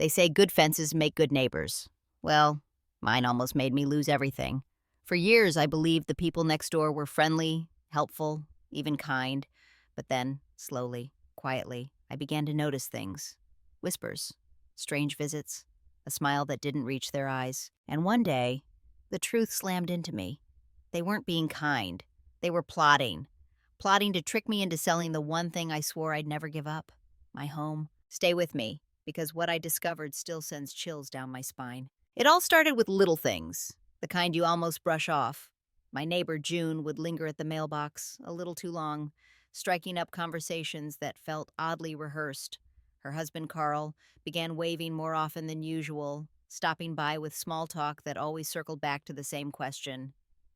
They say good fences make good neighbors. Well, mine almost made me lose everything. For years, I believed the people next door were friendly, helpful, even kind. But then, slowly, quietly, I began to notice things. Whispers, strange visits, a smile that didn't reach their eyes. And one day, the truth slammed into me. They weren't being kind. They were plotting. Plotting to trick me into selling the one thing I swore I'd never give up, my home. Stay with me, because what I discovered still sends chills down my spine. It all started with little things, the kind you almost brush off. My neighbor, June, would linger at the mailbox a little too long, striking up conversations that felt oddly rehearsed. Her husband, Carl, began waving more often than usual, stopping by with small talk that always circled back to the same question.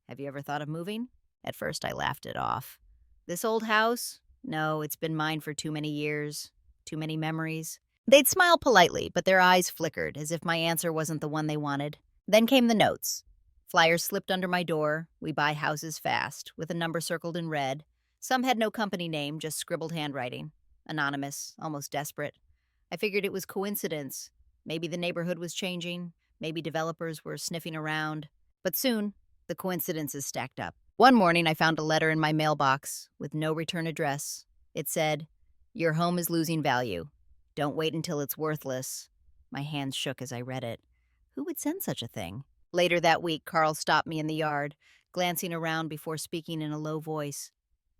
Have you ever thought of moving? At first, I laughed it off. This old house? No, it's been mine for too many years, too many memories. They'd smile politely, but their eyes flickered, as if my answer wasn't the one they wanted. Then came the notes. Flyers slipped under my door. We buy houses fast, with a number circled in red. Some had no company name, just scribbled handwriting. Anonymous, almost desperate. I figured it was coincidence. Maybe the neighborhood was changing. Maybe developers were sniffing around. But soon, the coincidences stacked up. One morning, I found a letter in my mailbox with no return address. It said, "Your home is losing value. Don't wait until it's worthless." My hands shook as I read it. Who would send such a thing? Later that week, Carl stopped me in the yard, glancing around before speaking in a low voice.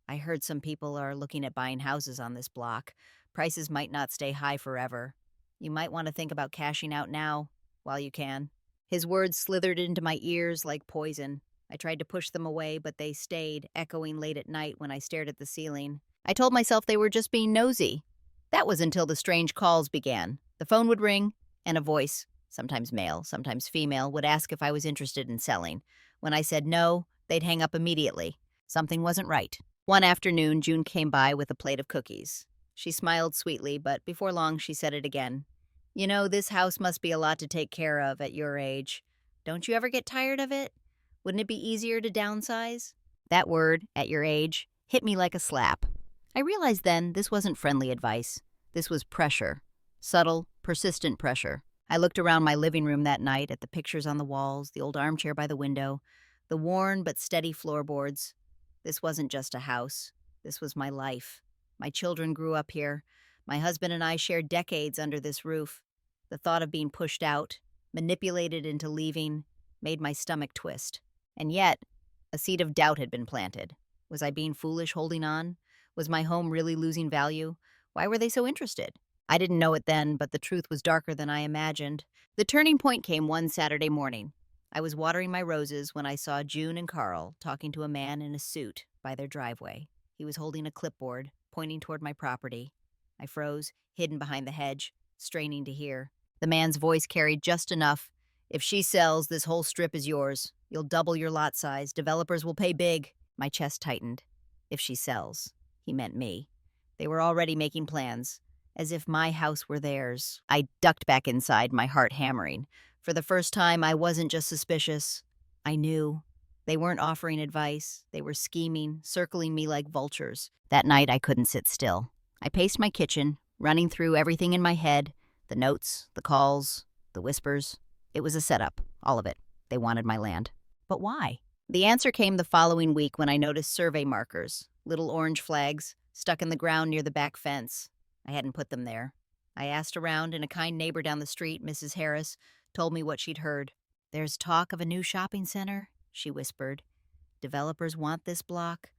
I heard some people are looking at buying houses on this block. Prices might not stay high forever. You might want to think about cashing out now, while you can. His words slithered into my ears like poison. I tried to push them away, but they stayed, echoing late at night when I stared at the ceiling. I told myself they were just being nosy. That was until the strange calls began. The phone would ring, and a voice, sometimes male, sometimes female, would ask if I was interested in selling. When I said no, they'd hang up immediately. Something wasn't right. One afternoon, June came by with a plate of cookies. She smiled sweetly, but before long she said it again. You know, this house must be a lot to take care of at your age. Don't you ever get tired of it? Wouldn't it be easier to downsize? That word, at your age, hit me like a slap. I realized then this wasn't friendly advice. This was pressure. Subtle, persistent pressure. I looked around my living room that night at the pictures on the walls, the old armchair by the window, the worn but steady floorboards. This wasn't just a house. This was my life. My children grew up here. My husband and I shared decades under this roof. The thought of being pushed out, manipulated into leaving, made my stomach twist. And yet, a seed of doubt had been planted. Was I being foolish holding on? Was my home really losing value? Why were they so interested? I didn't know it then, but the truth was darker than I imagined. The turning point came one Saturday morning. I was watering my roses when I saw June and Carl talking to a man in a suit by their driveway. He was holding a clipboard, pointing toward my property. I froze, hidden behind the hedge, straining to hear. The man's voice carried just enough. If she sells, this whole strip is yours. You'll double your lot size. Developers will pay big. My chest tightened. If she sells. He meant me. They were already making plans, as if my house were theirs. I ducked back inside, my heart hammering. For the first time, I wasn't just suspicious. I knew. They weren't offering advice. They were scheming, circling me like vultures. That night, I couldn't sit still. I paced my kitchen, running through everything in my head, the notes, the calls, the whispers. It was a setup, all of it. They wanted my land. But why? The answer came the following week when I noticed survey markers, little orange flags, stuck in the ground near the back fence. I hadn't put them there. I asked around, and a kind neighbor down the street, Mrs. Harris, told me what she'd heard. "There's talk of a new shopping center," she whispered. "Developers want this block,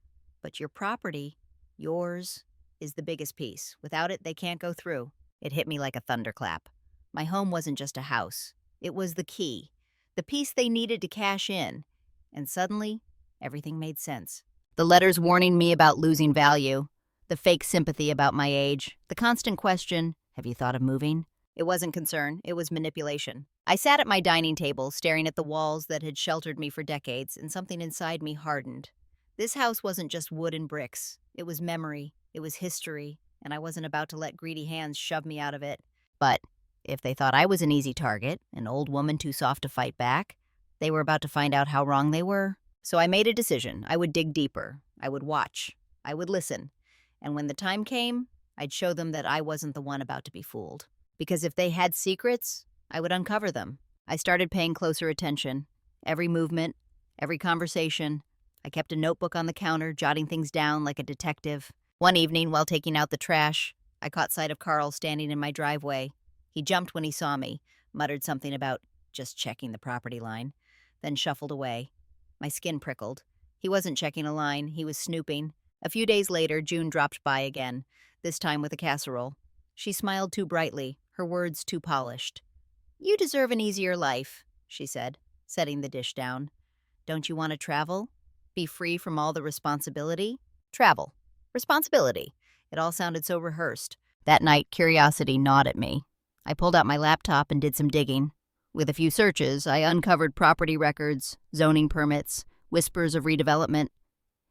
but your property, yours, is the biggest piece. Without it, they can't go through." It hit me like a thunderclap. My home wasn't just a house. It was the key, the piece they needed to cash in. And suddenly, everything made sense. The letters warning me about losing value, the fake sympathy about my age, the constant question, "Have you thought of moving?" It wasn't concern, it was manipulation. I sat at my dining table, staring at the walls that had sheltered me for decades, and something inside me hardened. This house wasn't just wood and bricks. It was memory, it was history, and I wasn't about to let greedy hands shove me out of it. But if they thought I was an easy target, an old woman too soft to fight back, they were about to find out how wrong they were. So I made a decision. I would dig deeper. I would watch. I would listen. And when the time came, I'd show them that I wasn't the one about to be fooled. Because if they had secrets, I would uncover them. I started paying closer attention. Every movement, every conversation. I kept a notebook on the counter, jotting things down like a detective. One evening, while taking out the trash, I caught sight of Carl standing in my driveway. He jumped when he saw me, muttered something about just checking the property line, then shuffled away. My skin prickled. He wasn't checking a line, he was snooping. A few days later, June dropped by again, this time with a casserole. She smiled too brightly, her words too polished. "You deserve an easier life," she said, setting the dish down. "Don't you want to travel? Be free from all the responsibility?" Travel. Responsibility. It all sounded so rehearsed. That night, curiosity gnawed at me. I pulled out my laptop and did some digging. With a few searches, I uncovered property records, zoning permits, whispers of redevelopment.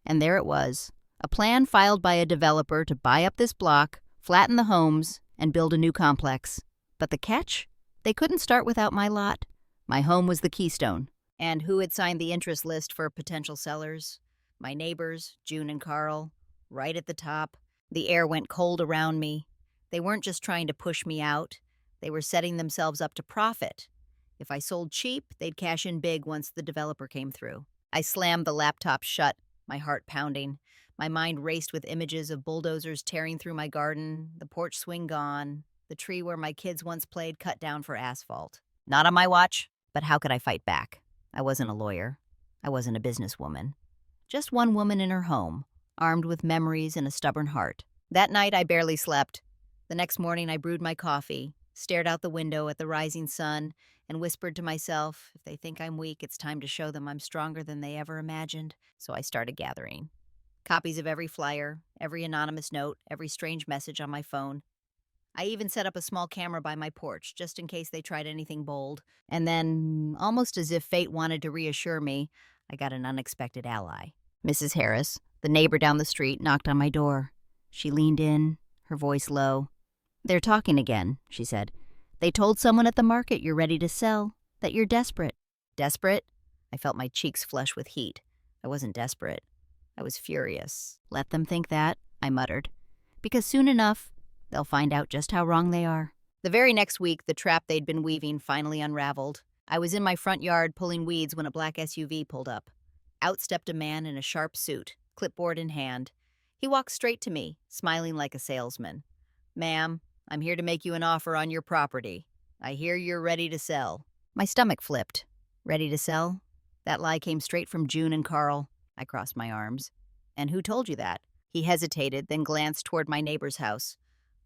And there it was, a plan filed by a developer to buy up this block, flatten the homes, and build a new complex. But the catch? They couldn't start without my lot. My home was the keystone. And who had signed the interest list for potential sellers? My neighbors, June and Carl, right at the top. The air went cold around me. They weren't just trying to push me out. They were setting themselves up to profit. If I sold cheap, they'd cash in big once the developer came through. I slammed the laptop shut, my heart pounding. My mind raced with images of bulldozers tearing through my garden, the porch swing gone, the tree where my kids once played cut down for asphalt. Not on my watch, but how could I fight back? I wasn't a lawyer. I wasn't a businesswoman. Just one woman in her home, armed with memories and a stubborn heart. That night, I barely slept. The next morning, I brewed my coffee, stared out the window at the rising sun, and whispered to myself, if they think I'm weak, it's time to show them I'm stronger than they ever imagined. So I started gathering copies of every flyer, every anonymous note, every strange message on my phone. I even set up a small camera by my porch, just in case they tried anything bold. And then, almost as if fate wanted to reassure me, I got an unexpected ally. Mrs. Harris, the neighbor down the street, knocked on my door. She leaned in, her voice low. "They're talking again," she said. "They told someone at the market you're ready to sell, that you're desperate." Desperate? I felt my cheeks flush with heat. I wasn't desperate. I was furious. "Let them think that," I muttered. "Because soon enough, they'll find out just how wrong they are." The very next week, the trap they'd been weaving finally unraveled. I was in my front yard pulling weeds when a black SUV pulled up. Out stepped a man in a sharp suit, clipboard in hand. He walked straight to me, smiling like a salesman. "Ma'am, I'm here to make you an offer on your property. I hear you're ready to sell." My stomach flipped. Ready to sell? That lie came straight from June and Carl. I crossed my arms. "And who told you that?" He hesitated, then glanced toward my neighbor's house.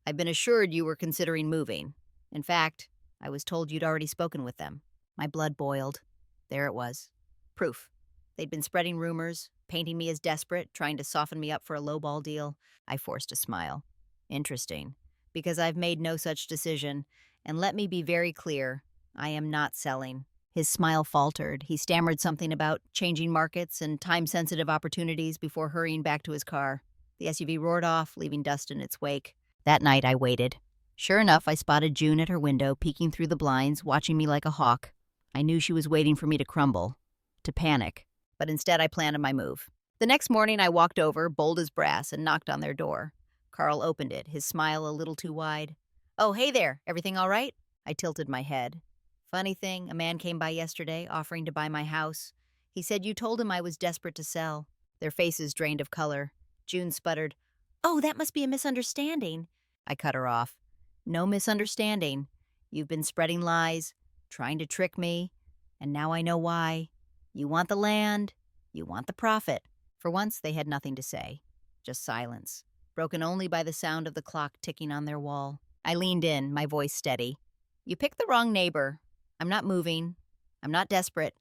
"I've been assured you were considering moving. In fact, I was told you'd already spoken with them." My blood boiled. There it was. Proof. They'd been spreading rumors, painting me as desperate, trying to soften me up for a lowball deal. I forced a smile. Interesting. Because I've made no such decision. And let me be very clear, I am not selling. His smile faltered. He stammered something about changing markets and time-sensitive opportunities before hurrying back to his car. The SUV roared off, leaving dust in its wake. That night, I waited. Sure enough, I spotted June at her window, peeking through the blinds, watching me like a hawk. I knew she was waiting for me to crumble, to panic. But instead, I planned my move. The next morning, I walked over, bold as brass, and knocked on their door. Carl opened it, his smile a little too wide. "Oh, hey there. Everything all right?" I tilted my head. "Funny thing, a man came by yesterday, offering to buy my house. He said you told him I was desperate to sell." Their faces drained of color. June sputtered, "Oh, that must be a misunderstanding." I cut her off. "No misunderstanding. You've been spreading lies, trying to trick me, and now I know why. You want the land. You want the profit." For once, they had nothing to say. Just silence, broken only by the sound of the clock ticking on their wall. I leaned in, my voice steady. "You picked the wrong neighbor. I'm not moving. I'm not desperate.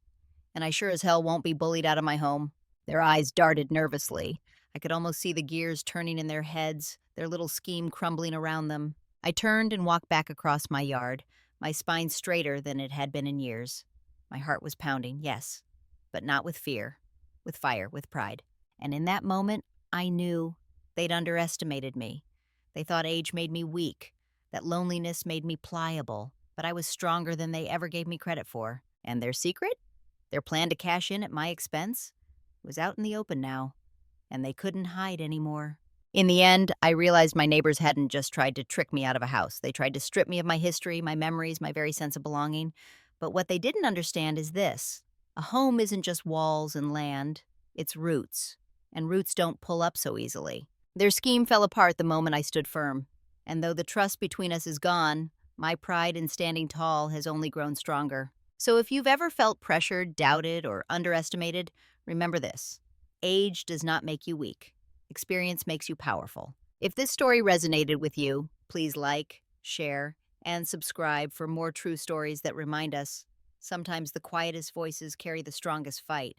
And I sure as hell won't be bullied out of my home." Their eyes darted nervously. I could almost see the gears turning in their heads, their little scheme crumbling around them. I turned and walked back across my yard, my spine straighter than it had been in years. My heart was pounding, yes, but not with fear, with fire, with pride. And in that moment, I knew they'd underestimated me. They thought age made me weak, that loneliness made me pliable, but I was stronger than they ever gave me credit for. And their secret? Their plan to cash in at my expense? Was out in the open now, and they couldn't hide anymore. In the end, I realized my neighbors hadn't just tried to trick me out of a house. They tried to strip me of my history, my memories, my very sense of belonging. But what they didn't understand is this: a home isn't just walls and land, it's roots. And roots don't pull up so easily. Their scheme fell apart the moment I stood firm. And though the trust between us is gone, my pride in standing tall has only grown stronger. So if you've ever felt pressured, doubted, or underestimated, remember this: age does not make you weak. Experience makes you powerful. If this story resonated with you, please like, share, and subscribe for more true stories that remind us sometimes the quietest voices carry the strongest fight.